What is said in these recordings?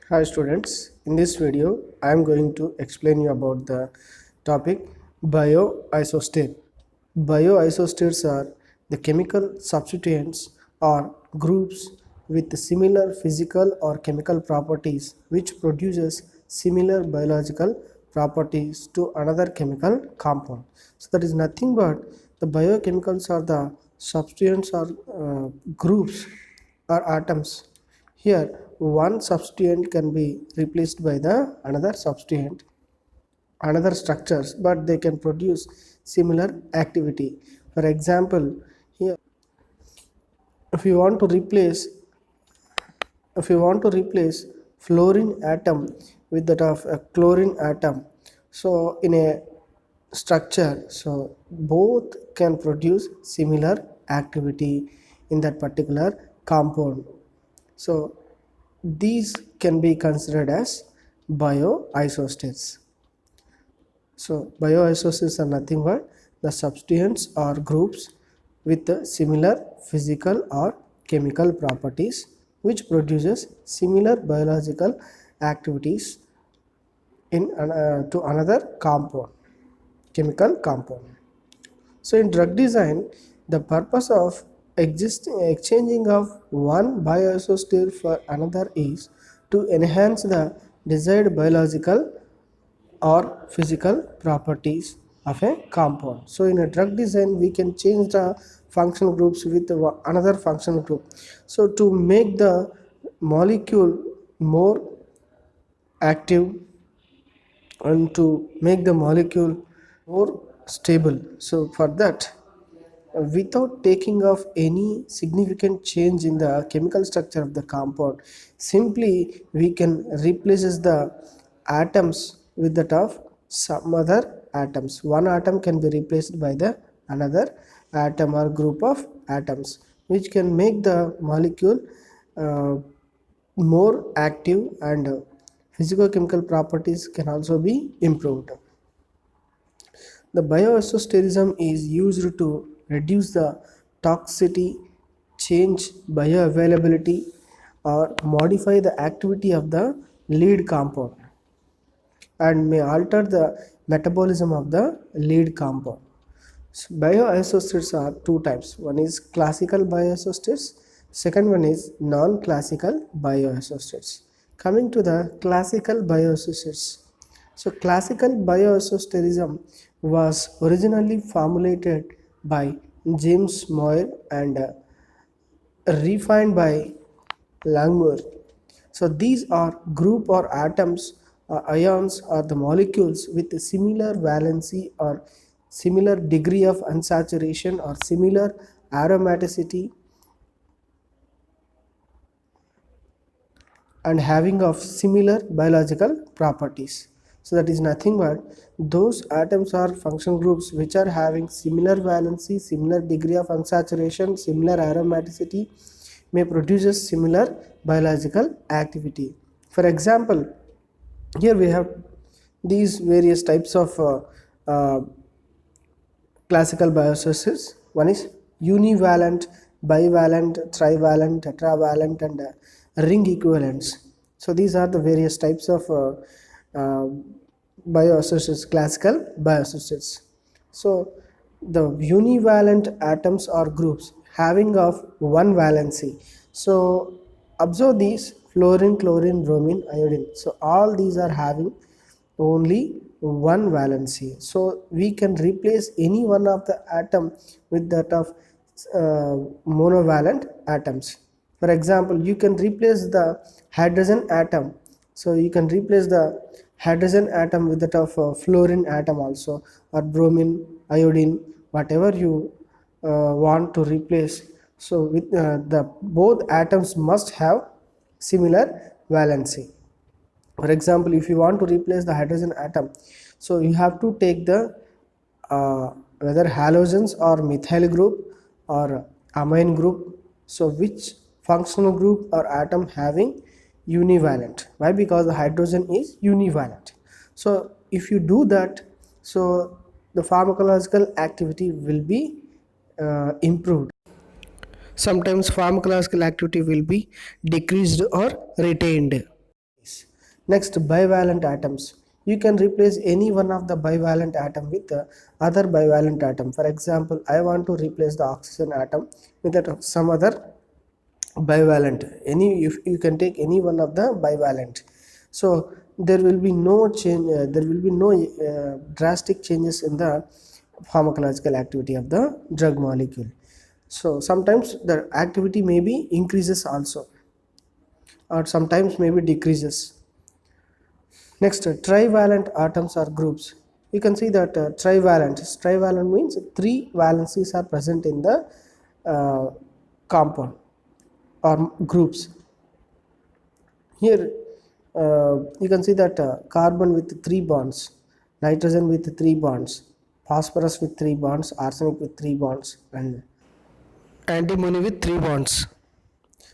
Hi students, in this video I am going to explain you about the topic bioisostates. Bioisostates are the chemical substituents or groups with similar physical or chemical properties which produces similar biological properties to another chemical compound. So that is nothing but the biochemicals are the substituents or groups or atoms. Here one substituent can be replaced by the another substituent, another structures, but they can produce similar activity. For example, here if you want to replace fluorine atom with that of a chlorine atom, so in a structure, so both can produce similar activity in that particular compound. So these can be considered as bioisostates. So bioisostates are nothing but the substituents or groups with the similar physical or chemical properties which produces similar biological activities in to another compound, chemical compound. So in drug design, the purpose of exchanging of one bioisostates for another is to enhance the desired biological or physical properties of a compound. So in a drug design, we can change the functional groups with another functional group. So to make the molecule more active and to make the molecule more stable. So for that, without taking of any significant change in the chemical structure of the compound, simply we can replaces the atoms with that of some other atoms. One atom can be replaced by the another atom or group of atoms, which can make the molecule uh, more active, and physicochemical properties can also be improved. The bioisosterism is used to reduce the toxicity, change bioavailability, or modify the activity of the lead compound, and may alter the metabolism of the lead compound. So bioisostates are two types. One is classical bioisostates, second one is non-classical bioisostates. Coming to the classical bioisostates. So classical bioisosterism was originally formulated by James Moir and refined by Langmuir. So these are group or atoms or ions or the molecules with a similar valency or similar degree of unsaturation or similar aromaticity and having of similar biological properties. So that is nothing but those atoms or function groups which are having similar valency, similar degree of unsaturation, similar aromaticity may produce a similar biological activity. For example, here we have these various types of uh, classical bioisostates. One is univalent, bivalent, trivalent, tetravalent, and ring equivalents. So these are the various types of uh, bioisostates, classical bioisostates. So the univalent atoms or groups having of one valency. So observe these: fluorine, chlorine, bromine, iodine. So all these are having only one valency. So we can replace any one of the atom with that of monovalent atoms. For example, you can replace the hydrogen atom. So you can replace the hydrogen atom with that of fluorine atom also, or bromine, iodine, whatever you want to replace. So with the both atoms must have similar valency. For example, if you want to replace the hydrogen atom, so you have to take the whether halogens or methyl group or amine group. So which functional group or atom having univalent? Why? Because the hydrogen is univalent. So if you do that, so the pharmacological activity will be improved. Sometimes pharmacological activity will be decreased or retained. Next, bivalent atoms. You can replace any one of the bivalent atom with the other bivalent atom. For example, I want to replace the oxygen atom with some other bivalent. Any, if you can take any one of the bivalent, so there will be no change, there will be no drastic changes in the pharmacological activity of the drug molecule. So sometimes the activity may be increases also, or sometimes maybe decreases. Next, trivalent atoms or groups. You can see that trivalent means three valencies are present in the uh, compound or groups. Here you can see that carbon with 3 bonds, nitrogen with 3 bonds, phosphorus with 3 bonds, arsenic with 3 bonds, and antimony with 3 bonds.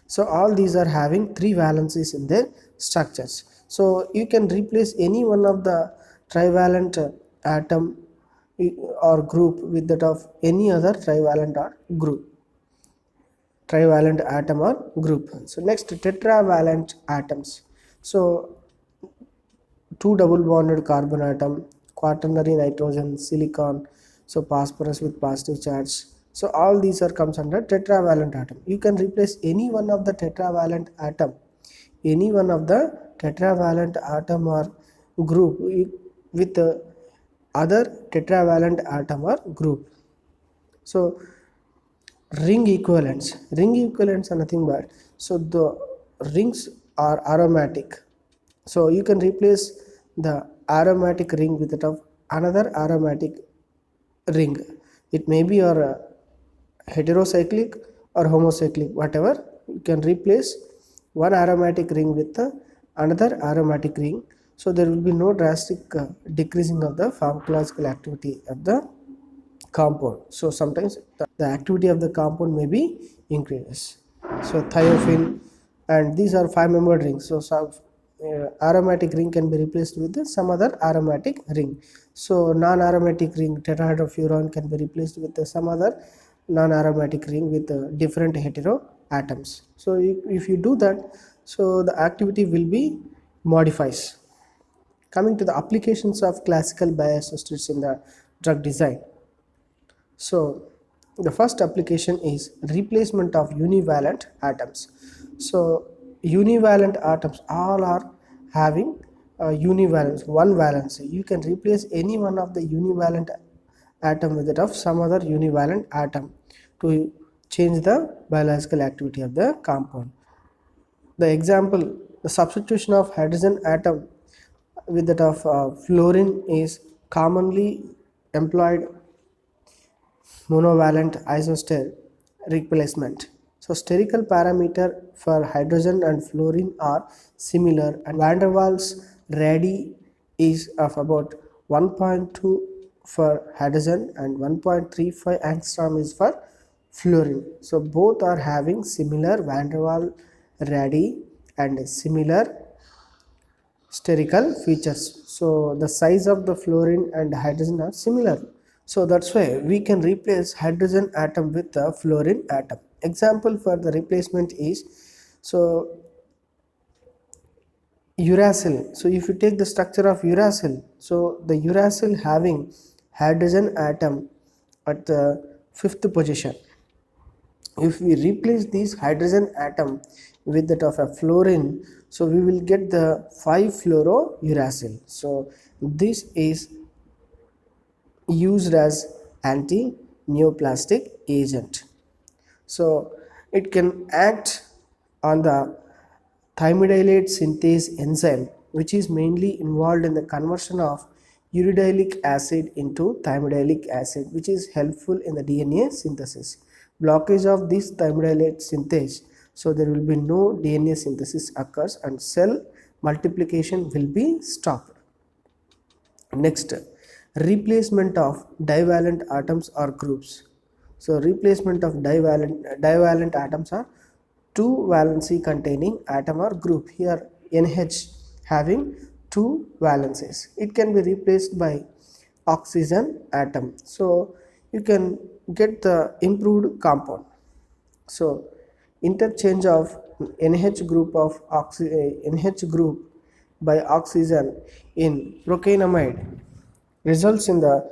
So all these are having 3 valencies in their structures. So you can replace any one of the trivalent atom or group with that of any other trivalent or group, trivalent atom or group. So next, tetravalent atoms. So two double bonded carbon atom, quaternary nitrogen, silicon, so phosphorus with positive charge. So all these are comes under tetravalent atom. You can replace any one of the tetravalent atom, any one of the tetravalent atom or group with the other tetravalent atom or group. So ring equivalents are nothing but, so the rings are aromatic, so you can replace the aromatic ring with that of another aromatic ring. It may be or heterocyclic or homocyclic, whatever. You can replace one aromatic ring with another aromatic ring, so there will be no drastic decreasing of the pharmacological activity of the compound. So sometimes the activity of the compound may be increases. So thiophene, and these are 5-membered rings. So some aromatic ring can be replaced with some other aromatic ring. So non-aromatic ring tetrahydrofuran can be replaced with some other non-aromatic ring with different hetero atoms. So if you do that, so the activity will be modifies. Coming to the applications of classical bioisostates in the drug design. So the first application is replacement of univalent atoms. So univalent atoms all are having univalence, one valency. You can replace any one of the univalent atom with that of some other univalent atom to change the biological activity of the compound. The example, the substitution of hydrogen atom with that of fluorine is commonly employed monovalent isostere replacement. So sterical parameter for hydrogen and fluorine are similar, and van der Waals radii is of about 1.2 for hydrogen and 1.35 angstrom is for fluorine. So both are having similar van der Waals radii and similar spherical features. So the size of the fluorine and hydrogen are similar. So that's why we can replace hydrogen atom with the fluorine atom. Example for the replacement is, so uracil. So if you take the structure of uracil, so the uracil having hydrogen atom at the 5th position. If we replace this hydrogen atom with that of a fluorine, so we will get the 5-fluorouracil. So this is used as anti-neoplastic agent. So it can act on the thymidylate synthase enzyme, which is mainly involved in the conversion of uridylic acid into thymidylate acid, which is helpful in the DNA synthesis. Blockage of this thymidylate synthase, so there will be no DNA synthesis occurs and cell multiplication will be stopped. Next, replacement of divalent atoms or groups. So replacement of divalent atoms are 2 valency containing atom or group. Here NH having 2 valencies. It can be replaced by oxygen atom. So you can get the improved compound. So interchange of NH group by oxygen in procainamide results in the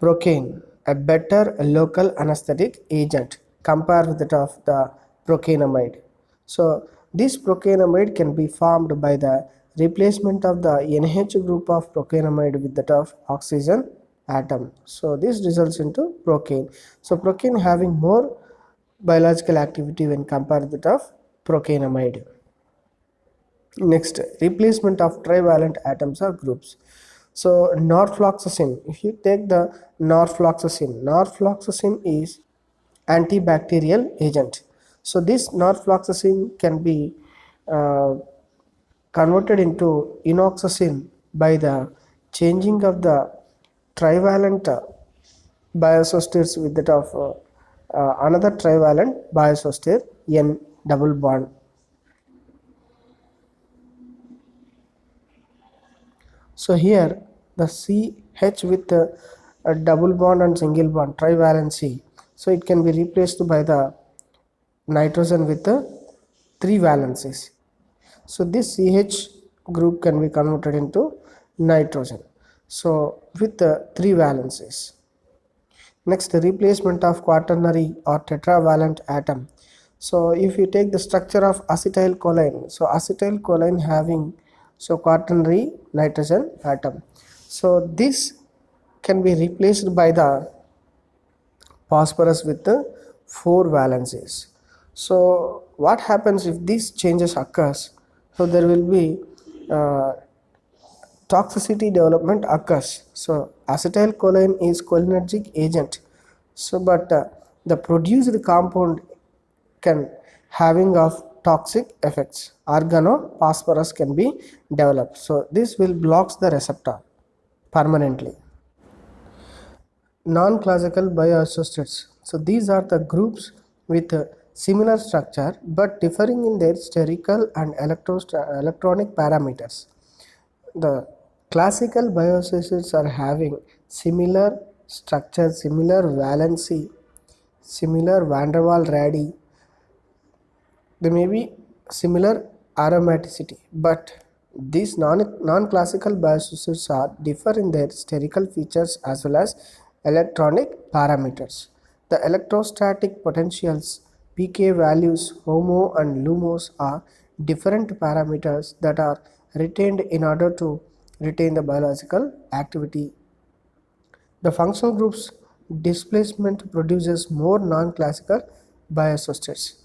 procaine, a better local anesthetic agent compared with that of the procainamide. So this procainamide can be formed by the replacement of the NH group of procainamide with that of oxygen atom. So this results into procaine. So procaine having more biological activity when compared with that of procainamide. Next, replacement of trivalent atoms or groups. So norfloxacin, if you take the norfloxacin is antibacterial agent. So this norfloxacin can be uh, converted into enoxacin by the changing of the trivalent biososters with that of another trivalent biososter N double bond. So here the CH with a double bond and single bond trivalency. So it can be replaced by the nitrogen with the three valencies. So this CH group can be converted into nitrogen. So with the three valencies. Next, the replacement of quaternary or tetravalent atom. So if you take the structure of acetylcholine, so acetylcholine having quaternary nitrogen atom. So this can be replaced by the phosphorus with the four valencies. So what happens if these changes occurs? So there will be toxicity development occurs. So acetylcholine is cholinergic agent. So but the produced compound can having of toxic effects. Organophosphorus can be developed. So this will blocks the receptor permanently. Non-classical bioisostates. So these are the groups with a similar structure but differing in their sterical and electronic parameters. The classical bioisostates are having similar structure, similar valency, similar van der Waals radii. They may be similar aromaticity, but these non-classical bioisostates are differ in their sterical features as well as electronic parameters. The electrostatic potentials pK values HOMO and LUMOS are different parameters that are retained in order to retain the biological activity. The functional group's displacement produces more non-classical bioisostates.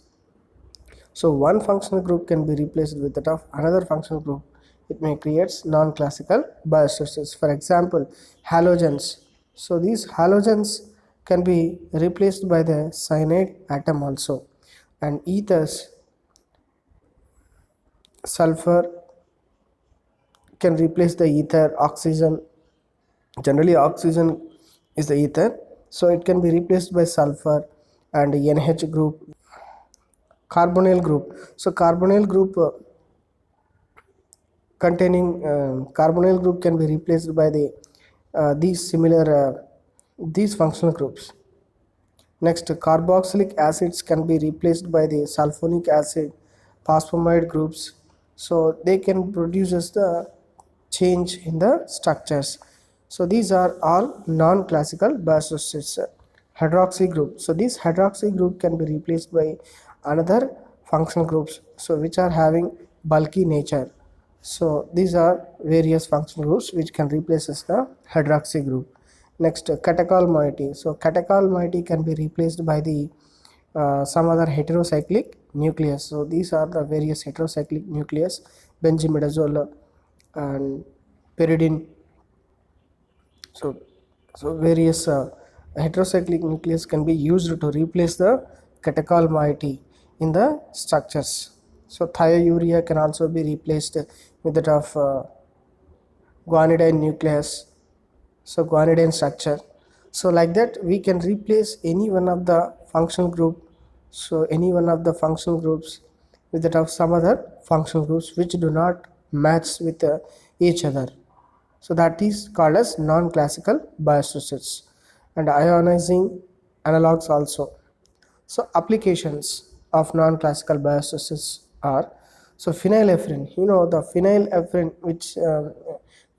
So one functional group can be replaced with that of another functional group. It may create non-classical bioisostates. For example, halogens. So these halogens can be replaced by the cyanide atom also, and ethers, sulfur can replace the ether, oxygen. Generally, oxygen is the ether, so it can be replaced by sulfur and NH group, carbonyl group. So carbonyl group containing carbonyl group can be replaced by the these functional groups. Next, carboxylic acids can be replaced by the sulfonic acid phosphomide groups. So they can produce the change in the structures. So these are all non-classical bioisostates. Hydroxy group. So this hydroxy group can be replaced by another functional groups. So which are having bulky nature. So these are various functional groups which can replace the hydroxy group. Next, catechol moiety. So catechol moiety can be replaced by the some other heterocyclic nucleus. So these are the various heterocyclic nucleus, benzimidazole and pyridine. So various heterocyclic nucleus can be used to replace the catechol moiety in the structures. So thiourea can also be replaced with that of guanidine nucleus. So guanidine structure. So like that we can replace any one of the functional group. So any one of the functional groups with that of some other functional groups which do not match with each other. So that is called as non-classical bioisostates and ionizing analogs also. So applications of non-classical bioisostates are, So phenylephrine, the phenylephrine which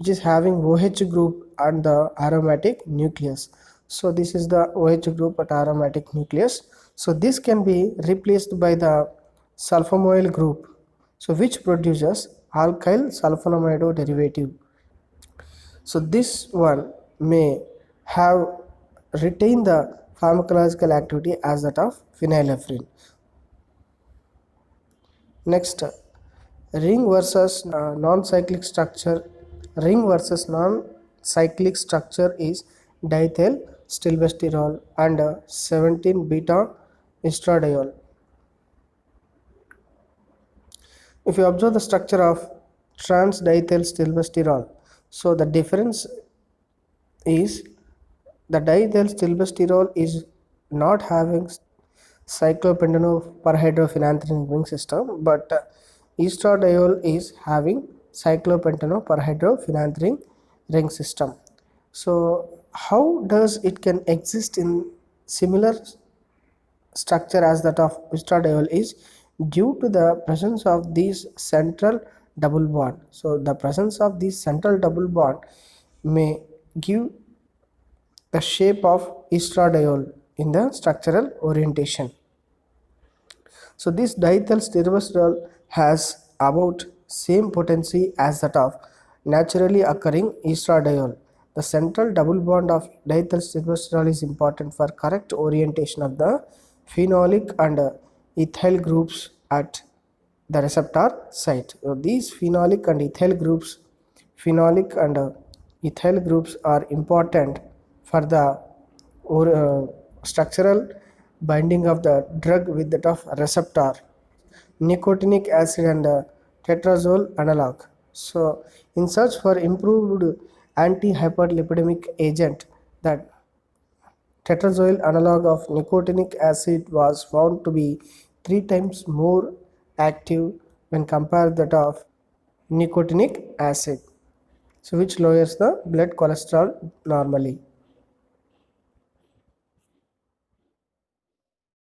is having OH group and the aromatic nucleus. So this is the OH group at aromatic nucleus. So this can be replaced by the sulfoamyl group, so which produces alkyl sulfonamido derivative. So this one may have retained the pharmacological activity as that of phenylephrine. Next, ring versus non-cyclic structure. Ring versus non-cyclic structure is diethyl stilbestrol and 17 beta estradiol. If you observe the structure of trans-diethyl stilbestrol, so the difference is the diethyl stilbestrol is not having cyclopentano perhydrophenanthrin ring system, but estradiol is having cyclopentano perhydrophenanthrin ring system. So how does it can exist in similar structure as that of estradiol is due to the presence of these central double bond. So the presence of this central double bond may give the shape of estradiol in the structural orientation. So this diethyl stilbestrol has about same potency as that of naturally occurring estradiol. The central double bond of diethyl stilbestrol is important for correct orientation of the phenolic and ethyl groups at the receptor site. So these phenolic and ethyl groups are important for the structural binding of the drug with that of receptor, nicotinic acid and tetrazole analog. So in search for improved anti-hyperlipidemic agent, that tetrazole analog of nicotinic acid was found to be 3 times more active when compared that of nicotinic acid, so which lowers the blood cholesterol normally.